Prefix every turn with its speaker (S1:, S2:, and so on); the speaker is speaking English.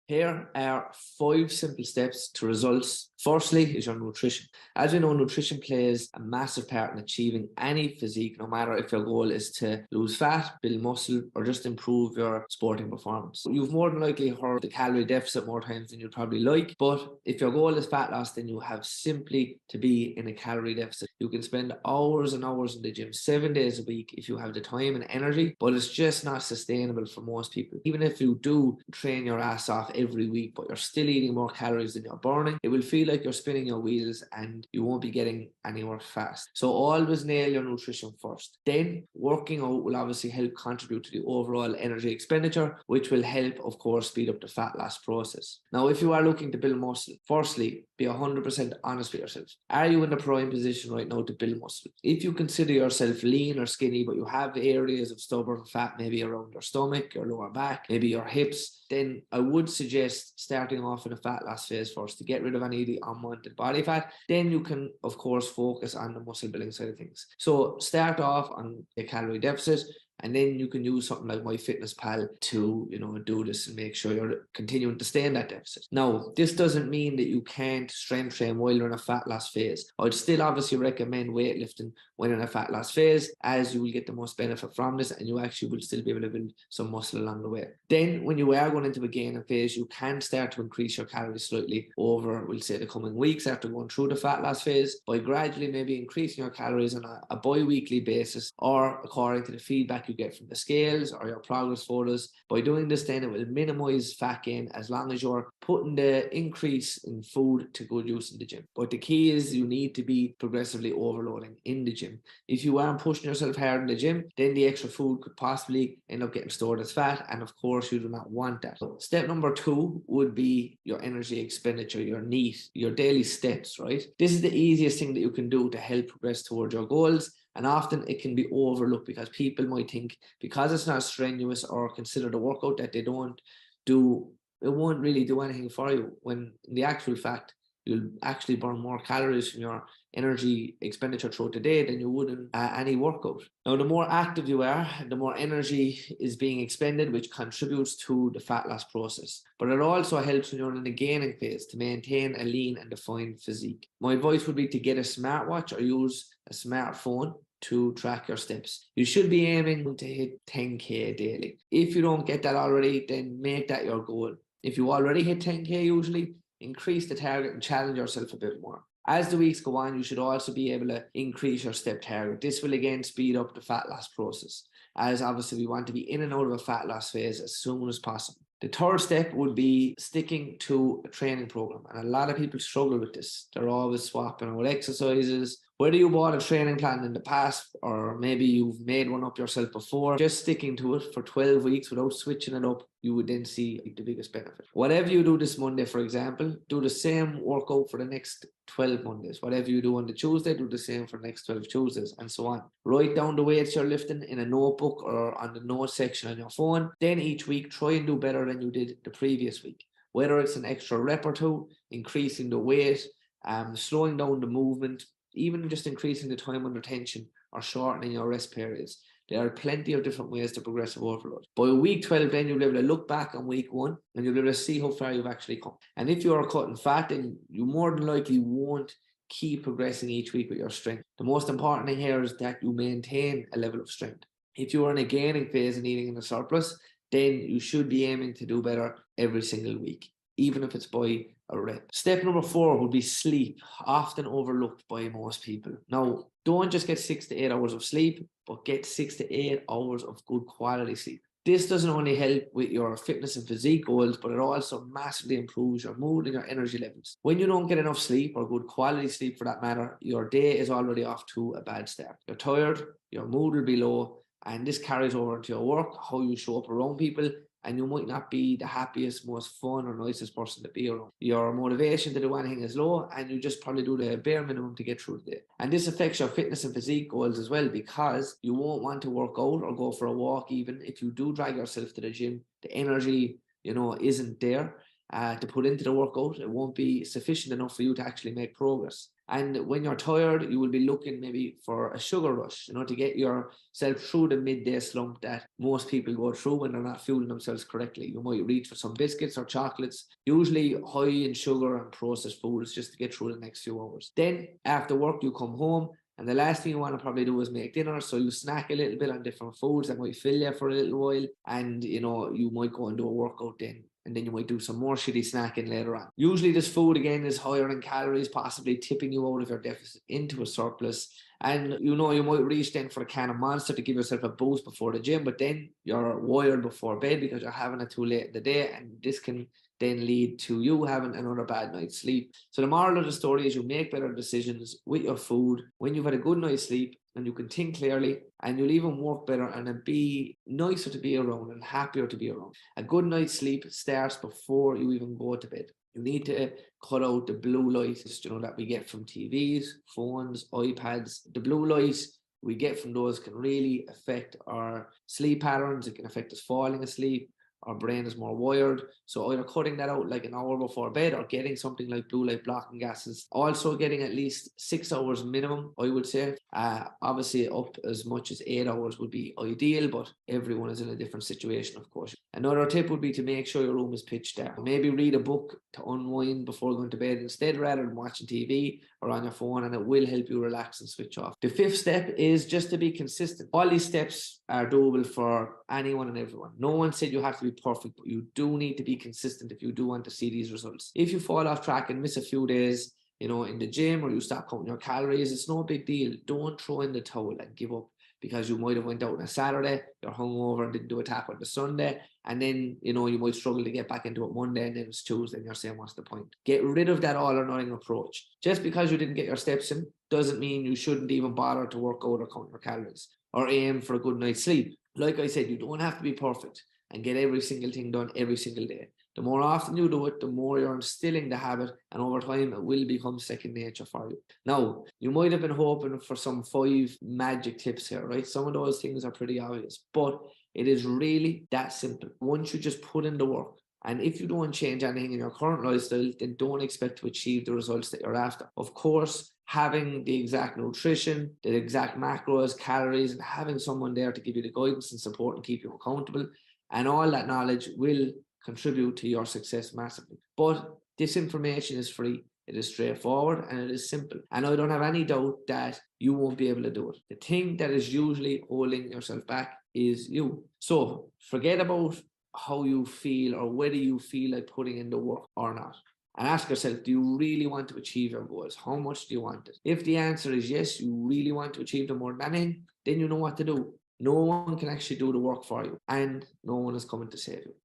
S1: Here are 5 simple steps to results. Firstly is your nutrition. As we know, nutrition plays a massive part in achieving any physique, no matter if your goal is to lose fat, build muscle, or just improve your sporting performance. You've more than likely heard the calorie deficit more times than you'd probably like, but if your goal is fat loss, then you have simply to be in a calorie deficit. You can spend hours and hours in the gym 7 days a week if you have the time and energy, but it's just not sustainable for most people. Even if you do train your ass off every week, but you're still eating more calories than you're burning, it will feel like you're spinning your wheels and you won't be getting anywhere fast. So always nail your nutrition first. Then working out will obviously help contribute to the overall energy expenditure, which will help, of course, speed up the fat loss process. Now, if you are looking to build muscle, firstly, be 100% honest with yourself. Are you in the prime position right now to build muscle? If you consider yourself lean or skinny, but you have areas of stubborn fat, maybe around your stomach, your lower back, maybe your hips, then I would suggest starting off in a fat loss phase first to get rid of any of the unwanted body fat. Then you can, of course, focus on the muscle building side of things. So start off on a calorie deficit, and then you can use something like MyFitnessPal to, do this and make sure you're continuing to stay in that deficit. Now, this doesn't mean that you can't strength train while you're in a fat loss phase. I'd still obviously recommend weightlifting when in a fat loss phase, as you will get the most benefit from this, and you actually will still be able to build some muscle along the way. Then, when you are going into a gaining phase, you can start to increase your calories slightly over, we'll say, the coming weeks after going through the fat loss phase by gradually maybe increasing your calories on a bi-weekly basis, or according to the feedback you get from the scales or your progress photos. By doing this, then it will minimize fat gain as long as you're putting the increase in food to good use in the gym. But the key is you need to be progressively overloading in the gym. If you aren't pushing yourself hard in the gym, then the extra food could possibly end up getting stored as fat, and of course you do not want that. Step number 2 would be your energy expenditure, your NEAT, your daily steps, right? This is the easiest thing that you can do to help progress towards your goals. And often it can be overlooked because people might think because it's not strenuous or considered a workout that they don't do, it won't really do anything for you, when in the actual fact, you'll actually burn more calories from your energy expenditure throughout the day than you would in any workout. Now, the more active you are, the more energy is being expended, which contributes to the fat loss process. But it also helps when you're in the gaining phase to maintain a lean and defined physique. My advice would be to get a smartwatch or use a smartphone to track your steps. You should be aiming to hit 10K daily. If you don't get that already, then make that your goal. If you already hit 10K usually, increase the target and challenge yourself a bit more. As the weeks go on, you should also be able to increase your step target. This will again speed up the fat loss process, as obviously we want to be in and out of a fat loss phase as soon as possible. The third step would be sticking to a training program. And a lot of people struggle with this. They're always swapping out exercises. Whether you bought a training plan in the past or maybe you've made one up yourself before, just sticking to it for 12 weeks without switching it up, you would then see the biggest benefit. Whatever you do this Monday, for example, do the same workout for the next 12 Mondays. Whatever you do on the Tuesday, do the same for the next 12 Tuesdays, and so on. Write down the weights you're lifting in a notebook or on the notes section on your phone. Then each week, try and do better than you did the previous week. Whether it's an extra rep or two, increasing the weight, slowing down the movement, even just increasing the time under tension or shortening your rest periods. There are plenty of different ways to progressive overload. By week 12, then you'll be able to look back on week 1 and you'll be able to see how far you've actually come. And if you're cutting fat, then you more than likely won't keep progressing each week with your strength. The most important thing here is that you maintain a level of strength. If you are in a gaining phase and eating in a surplus, then you should be aiming to do better every single week, even if it's by a rep. Step number 4 would be sleep, often overlooked by most people. Now, don't just get 6 to 8 hours of sleep, but get 6 to 8 hours of good quality sleep. This doesn't only help with your fitness and physique goals, but it also massively improves your mood and your energy levels. When you don't get enough sleep, or good quality sleep for that matter, your day is already off to a bad start. You're tired, your mood will be low, and this carries over into your work, how you show up around people, and you might not be the happiest, most fun or nicest person to be around. Your motivation to do anything is low, and you just probably do the bare minimum to get through the day. And this affects your fitness and physique goals as well, because you won't want to work out or go for a walk even if you do drag yourself to the gym. The energy, isn't there. to put into the workout. It won't be sufficient enough for you to actually make progress. And when you're tired, you will be looking maybe for a sugar rush, to get yourself through the midday slump that most people go through when they're not fueling themselves correctly. You might reach for some biscuits or chocolates, usually high in sugar and processed foods, just to get through the next few hours. Then after work, you come home, and the last thing you want to probably do is make dinner. So you snack a little bit on different foods that might fill you for a little while. And, you might go and do a workout then. And then you might do some more shitty snacking later on. Usually this food, again, is higher in calories, possibly tipping you out of your deficit into a surplus. And, you might reach then for a can of Monster to give yourself a boost before the gym, but then you're wired before bed because you're having it too late in the day. And this can then lead to you having another bad night's sleep. So the moral of the story is you make better decisions with your food when you've had a good night's sleep, and you can think clearly, and you'll even work better and be nicer to be around and happier to be around. A good night's sleep starts before you even go to bed. You need to cut out the blue light, that we get from TVs, phones, iPads. The blue light we get from those can really affect our sleep patterns. It can affect us falling asleep. Our brain is more wired. So either cutting that out like an hour before bed, or getting something like blue light blocking gases. Also getting at least 6 hours minimum, I would say. Obviously up as much as 8 hours would be ideal, but everyone is in a different situation, of course. Another tip would be to make sure your room is pitch dark. Maybe read a book to unwind before going to bed instead, rather than watching TV or on your phone, and it will help you relax and switch off. The fifth step is just to be consistent. All these steps are doable for anyone and everyone. No one said you have to be perfect, but you do need to be consistent if you do want to see these results. If you fall off track and miss a few days, in the gym, or you stop counting your calories, it's no big deal. Don't throw in the towel and give up because you might have went out on a Saturday, you're hungover and didn't do a tap on the Sunday, and then, you might struggle to get back into it Monday, and then it's Tuesday and you're saying, what's the point? Get rid of that all or nothing approach. Just because you didn't get your steps in doesn't mean you shouldn't even bother to work out or count your calories or aim for a good night's sleep. Like I said, you don't have to be perfect and get every single thing done every single day. The more often you do it, the more you're instilling the habit, and over time it will become second nature for you. Now, you might have been hoping for some 5 magic tips here, right? Some of those things are pretty obvious, but it is really that simple. Once you just put in the work, and if you don't change anything in your current lifestyle, then don't expect to achieve the results that you're after. Of course, having the exact nutrition, the exact macros, calories, and having someone there to give you the guidance and support and keep you accountable, and all that knowledge will contribute to your success massively. But this information is free, it is straightforward, and it is simple. And I don't have any doubt that you won't be able to do it. The thing that is usually holding yourself back is you. So forget about how you feel or whether you feel like putting in the work or not. And ask yourself, do you really want to achieve your goals? How much do you want it? If the answer is yes, you really want to achieve them more than anything, then you know what to do. No one can actually do the work for you, and no one is coming to save you.